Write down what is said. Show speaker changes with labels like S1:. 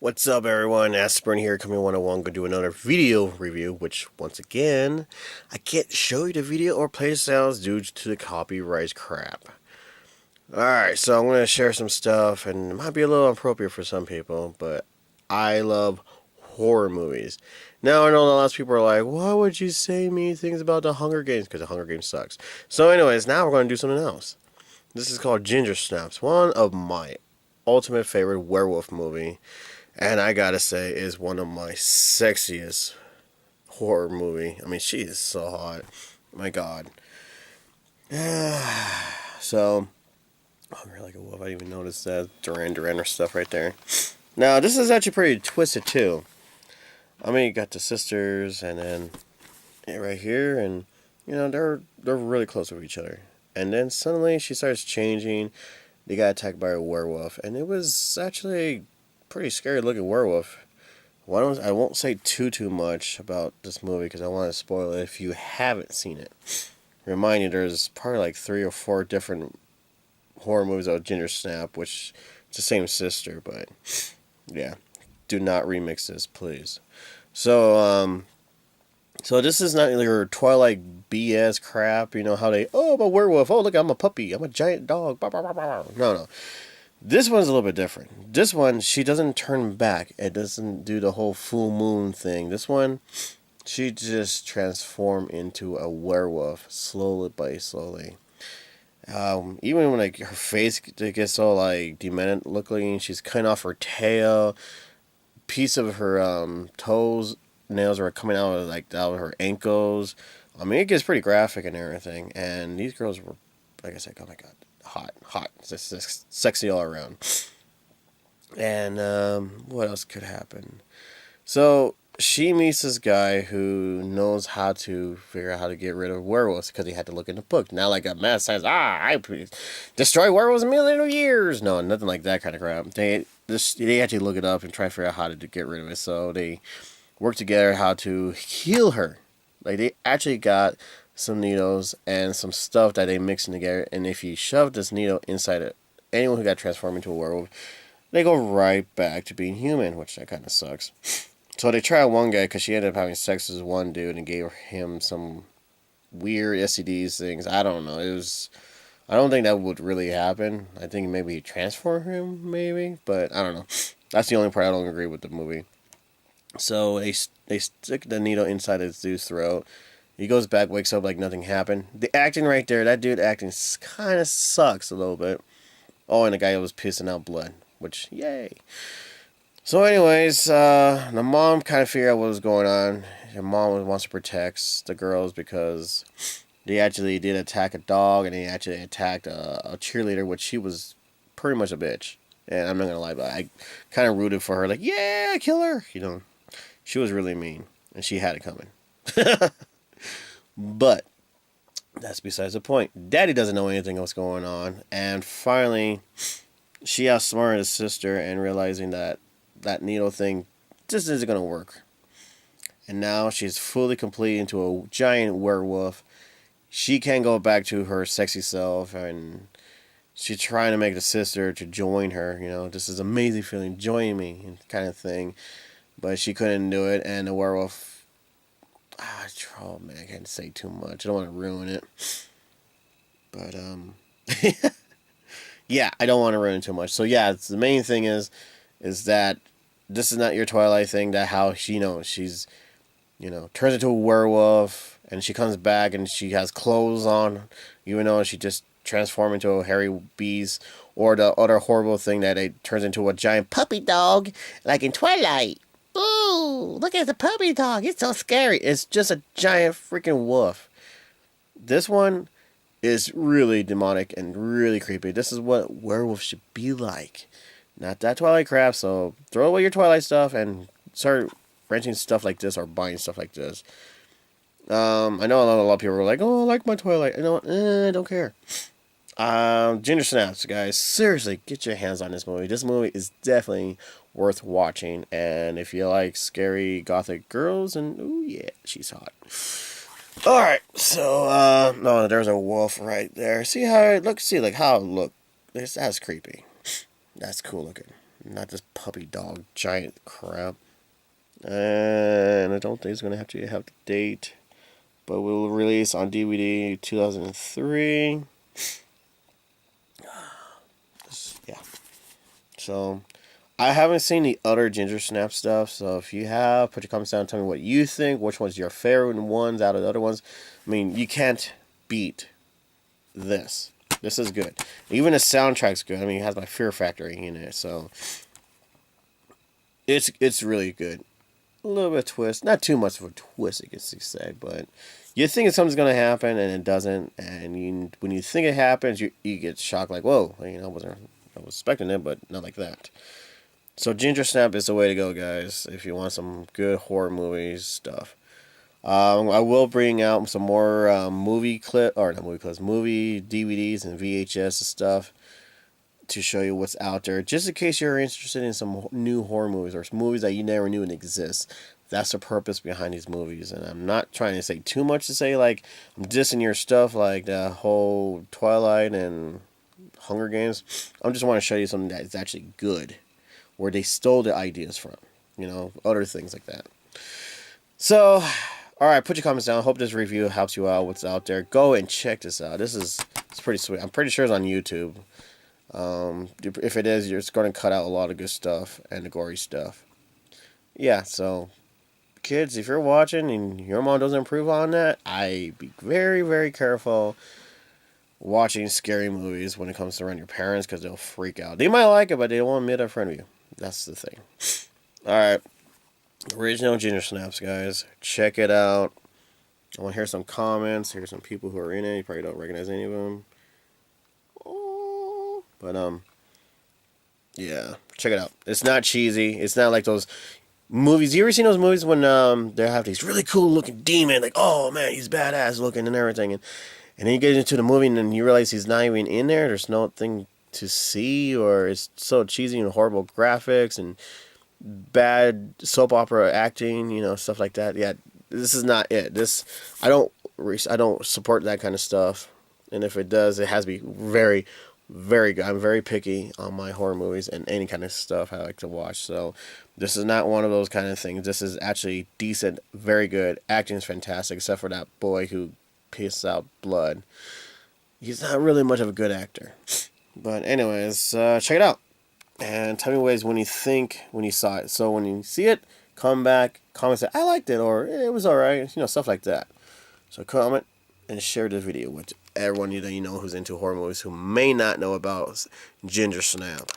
S1: What's up, everyone? Aspirin here, coming 101. Gonna do another video review, which, once again, I can't show you the video or play sounds due to the copyright crap. Alright, so I'm gonna share some stuff, and it might be a little inappropriate for some people, but I love horror movies. Now, I know a lot of people are like, why would you say mean things about the Hunger Games? Because the Hunger Games sucks. So, anyways, now we're gonna do something else. This is called Ginger Snaps, one of my ultimate favorite werewolf movie. And I gotta say, is one of my sexiest horror movie. I mean, she is so hot. My God. So, I'm really like a wolf. I didn't even notice that Duran Duran or stuff right there. Now, this is actually pretty twisted too. I mean, you got the sisters, and then right here, and they're really close with each other. And then suddenly she starts changing. They got attacked by a werewolf, and it was actually a pretty scary looking werewolf. I won't say too much about this movie because I want to spoil it if you haven't seen it. Remind you, there's probably like 3 or 4 different horror movies about Ginger Snap, which it's the same sister, but yeah, do not remix this, please. So, so this is not your Twilight BS crap. You know how I'm a werewolf. Oh, look, I'm a puppy. I'm a giant dog. Bah, bah, bah, bah. No. This one's a little bit different. This one, she doesn't turn back. It doesn't do the whole full moon thing. This one, she just transformed into a werewolf slowly by slowly. Even when like her face gets so like demented looking, she's cutting off her tail. Piece of her toes nails are coming out of out of her ankles. I mean, it gets pretty graphic and everything. And these girls were, like I said, oh my God, hot, sexy all around. And what else could happen? So she meets this guy who knows how to figure out how to get rid of werewolves because he had to look in the book. Not like a mad science. I destroy werewolves in a million of years. No, nothing like that kind of crap. They actually look it up and try to figure out how to get rid of it. So they work together how to heal her. Like they actually got some needles and some stuff that they mix in together. And if you shove this needle inside it, anyone who got transformed into a werewolf, they go right back to being human, which that kind of sucks. So they tried one guy because she ended up having sex with one dude and gave him some weird STDs things. I don't know. I don't think that would really happen. I think maybe he transformed him, maybe, but I don't know. That's the only part I don't agree with the movie. So they stick the needle inside his dude's throat. He goes back, wakes up like nothing happened. The acting right there, that dude acting kind of sucks a little bit. Oh, and the guy was pissing out blood, which, yay. So anyways, the mom kind of figured out what was going on. Her mom wants to protect the girls because they actually did attack a dog and they actually attacked a cheerleader, which she was pretty much a bitch. And I'm not going to lie, but I kind of rooted for her. Like, yeah, kill her. She was really mean and she had it coming. But that's besides the point. Daddy doesn't know anything what's going on. And finally, she outsmarted his sister and realizing that needle thing just isn't going to work. And now she's fully complete into a giant werewolf. She can't go back to her sexy self, and she's trying to make the sister to join her. This is amazing feeling, join me, kind of thing. But she couldn't do it, and the werewolf. Oh man, I can't say too much. I don't want to ruin it. But yeah, I don't want to ruin too much. So yeah, the main thing is that this is not your Twilight thing. That how she's turns into a werewolf and she comes back and she has clothes on, even though she just transformed into a hairy beast. Or the other horrible thing that it turns into a giant puppy dog, like in Twilight. Ooh, look at the puppy dog. It's so scary. It's just a giant freaking wolf. This one is really demonic and really creepy. This is what werewolves should be like. Not that Twilight crap, so throw away your Twilight stuff and start renting stuff like this or buying stuff like this. I know a lot of people are like, oh, I like my Twilight. I don't care. Ginger Snaps, guys. Seriously, get your hands on this movie. This movie is definitely worth watching. And if you like scary gothic girls, and ooh yeah, she's hot. Alright, so, no, there's a wolf right there. See how it looks? See, like, how it look. That's creepy. That's cool looking. Not this puppy dog giant crap. And I don't think it's gonna have to have the date, but we'll release on DVD 2003. Yeah. So I haven't seen the other Ginger Snap stuff, so if you have, put your comments down and tell me what you think, which one's your favorite ones out of the other ones. I mean, you can't beat this. This is good. Even the soundtrack's good. I mean, it has my Fear Factory in it, so it's really good. A little bit of twist, not too much of a twist, I guess you say, but you think something's gonna happen and it doesn't, and when you think it happens, you get shocked, like, whoa, I was expecting it, but not like that. So Ginger Snap is the way to go, guys, if you want some good horror movies stuff. I will bring out some more movie DVDs and VHS and stuff to show you what's out there, just in case you're interested in some new horror movies or movies that you never knew exist. That's the purpose behind these movies, and I'm not trying to say too much to say like I'm dissing your stuff like the whole Twilight and Hunger Games. I just want to show you something that is actually good, where they stole the ideas from, other things like that. So, all right, put your comments down. I hope this review helps you out. What's out there? Go and check this out. It's pretty sweet. I'm pretty sure it's on YouTube. If it is, it's going to cut out a lot of good stuff and the gory stuff. Yeah, so kids, if you're watching and your mom doesn't improve on that, I be very, very careful watching scary movies when it comes to around your parents, because they'll freak out. They might like it, but they won't admit it in front of you. That's the thing. Alright. Original Ginger Snaps, guys. Check it out. I want to hear some comments. Hear some people who are in it. You probably don't recognize any of them. But, yeah. Check it out. It's not cheesy. It's not like those movies. You ever seen those movies when they have these really cool looking demon, like, oh man, he's badass looking and everything, and then you get into the movie and then you realize he's not even in there. There's nothing to see, or it's so cheesy and horrible graphics and bad soap opera acting, stuff like that. Yeah, this is not it. I don't support that kind of stuff, and if it does, it has to be very, very good. I'm very picky on my horror movies and any kind of stuff I like to watch. So this is not one of those kind of things. This is actually decent, very good. Acting is fantastic, except for that boy who pisses out blood. He's not really much of a good actor. But anyways, check it out. And tell me ways when you saw it. So when you see it, come back, comment, say, I liked it, or it was alright, stuff like that. So comment and share this video with everyone that you know who's into horror movies who may not know about Ginger Snap.